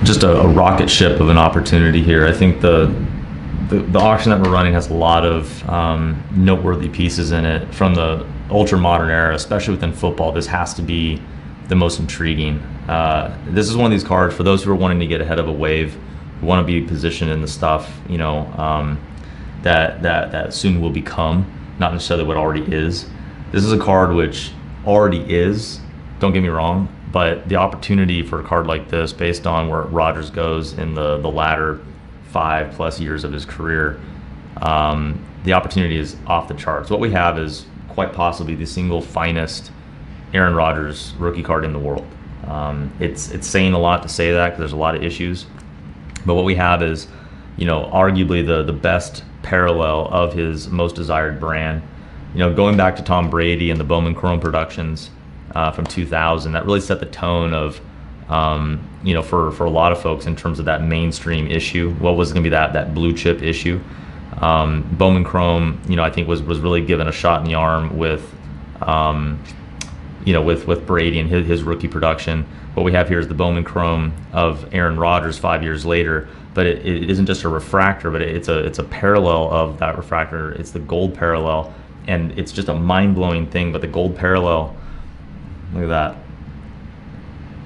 just a rocket ship of an opportunity here. I think the auction that we're running has a lot of noteworthy pieces in it from the ultra modern era, especially within football. This has to be the most intriguing. This is one of these cards for those who are wanting to get ahead of a wave, who want to be positioned in the stuff, that soon will become, not necessarily what already is. This is a card which already is, don't get me wrong, but the opportunity for a card like this, based on where Rodgers goes in the latter 5+ years of his career, the opportunity is off the charts. What we have is quite possibly the single finest Aaron Rodgers rookie card in the world. It's saying a lot to say that because there's a lot of issues, but what we have is, arguably the best parallel of his most desired brand. Going back to Tom Brady and the Bowman Chrome productions from 2000, that really set the tone of, for a lot of folks in terms of that mainstream issue. What was going to be that blue chip issue? Bowman Chrome, I think was really given a shot in the arm with, with Brady and his rookie production. What we have here is the Bowman Chrome of Aaron Rodgers 5 years later, but it isn't just a refractor, but it's a parallel of that refractor. It's the gold parallel, and it's just a mind-blowing thing. But the gold parallel, look at that.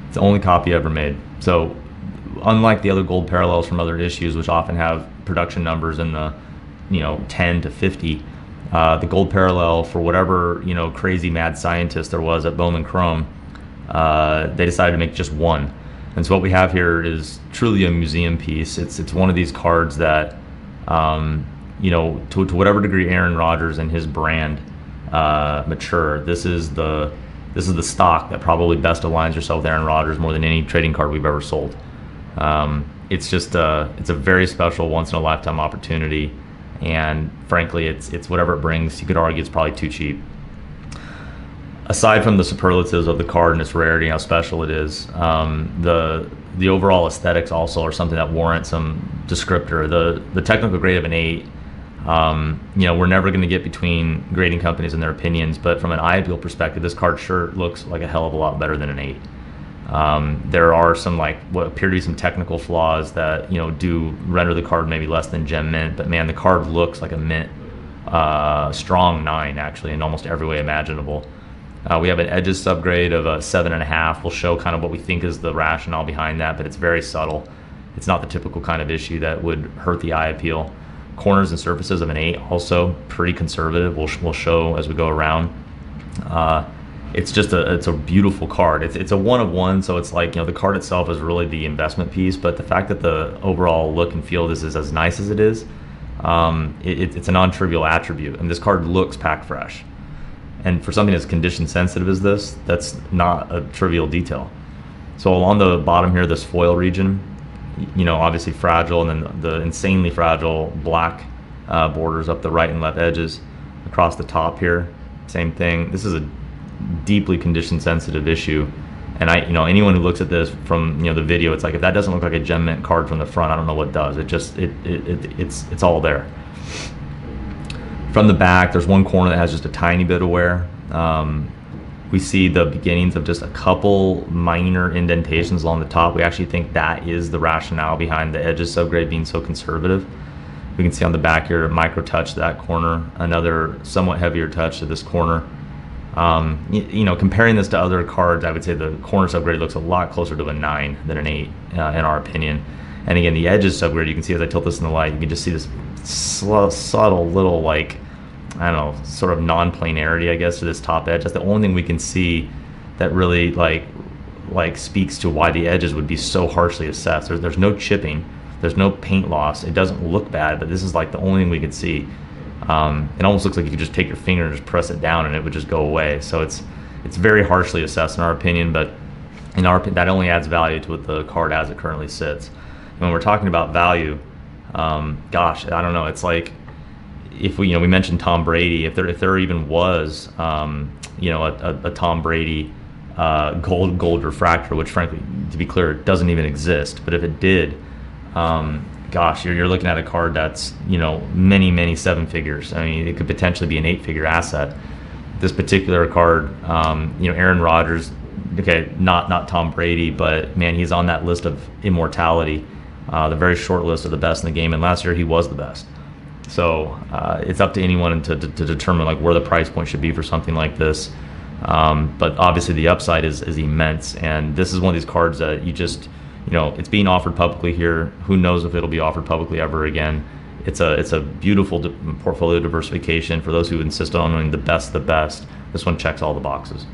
It's the only copy ever made. So unlike the other gold parallels from other issues, which often have production numbers in the 10 to 50, the gold parallel, for whatever crazy mad scientist there was at Bowman Chrome, they decided to make just one. And so what we have here is truly a museum piece. It's one of these cards that, to whatever degree Aaron Rodgers and his brand mature, this is the stock that probably best aligns yourself with Aaron Rodgers more than any trading card we've ever sold. It's just it's a very special once in a lifetime opportunity, and frankly, it's whatever it brings. You could argue it's probably too cheap. Aside from the superlatives of the card and its rarity and how special it is, the overall aesthetics also are something that warrant some descriptor. The technical grade of an 8, we're never going to get between grading companies and their opinions, but from an eye appeal perspective, this card sure looks like a hell of a lot better than an 8. There are some what appear to be some technical flaws that do render the card maybe less than gem mint, but man, the card looks like a mint strong 9 actually in almost every way imaginable. We have an edges subgrade of a 7.5. We'll show kind of what we think is the rationale behind that, but it's very subtle. It's not the typical kind of issue that would hurt the eye appeal. Corners and surfaces of an 8 also pretty conservative. We'll show as we go around. It's a beautiful card. It's a 1 of 1, so it's the card itself is really the investment piece, but the fact that the overall look and feel is as nice as it is, it's a non-trivial attribute, and this card looks packed fresh. And for something as condition sensitive as this, that's not a trivial detail. So along the bottom here, this foil region, obviously fragile, and then the insanely fragile black borders up the right and left edges. Across the top here, same thing. This is a deeply condition sensitive issue, and anyone who looks at this from the video, it's like, if that doesn't look like a gem mint card from the front, I don't know what does. It's all there. From the back, there's one corner that has just a tiny bit of wear. We see the beginnings of just a couple minor indentations along the top. We actually think that is the rationale behind the edges subgrade being so conservative. We can see on the back here, a micro touch to that corner, another somewhat heavier touch to this corner. Comparing this to other cards, I would say the corner subgrade looks a lot closer to a 9 than an 8, in our opinion. And again, the edges subgrade, you can see as I tilt this in the light, you can just see this subtle little, sort of non-planarity, I guess, to this top edge. That's the only thing we can see that really speaks to why the edges would be so harshly assessed. There's no chipping, there's no paint loss. It doesn't look bad, but this is the only thing we could see. It almost looks like you could just take your finger and just press it down and it would just go away. So it's very harshly assessed in our opinion, but that only adds value to what the card as it currently sits. And when we're talking about value, gosh, I don't know. It's like, if we mentioned Tom Brady, if there even was a Tom Brady gold refractor, which frankly, to be clear, doesn't even exist. But if it did, gosh, you're looking at a card that's many 7 figures. I mean, it could potentially be an 8-figure asset. This particular card, Aaron Rodgers okay, not Tom Brady, but man, he's on that list of immortality, the very short list of the best in the game. And last year he was the best. So it's up to anyone to determine like where the price point should be for something like this. But obviously the upside is immense, and this is one of these cards that you just, it's being offered publicly here. Who knows if it'll be offered publicly ever again? It's a beautiful portfolio diversification for those who insist on owning the best. This one checks all the boxes.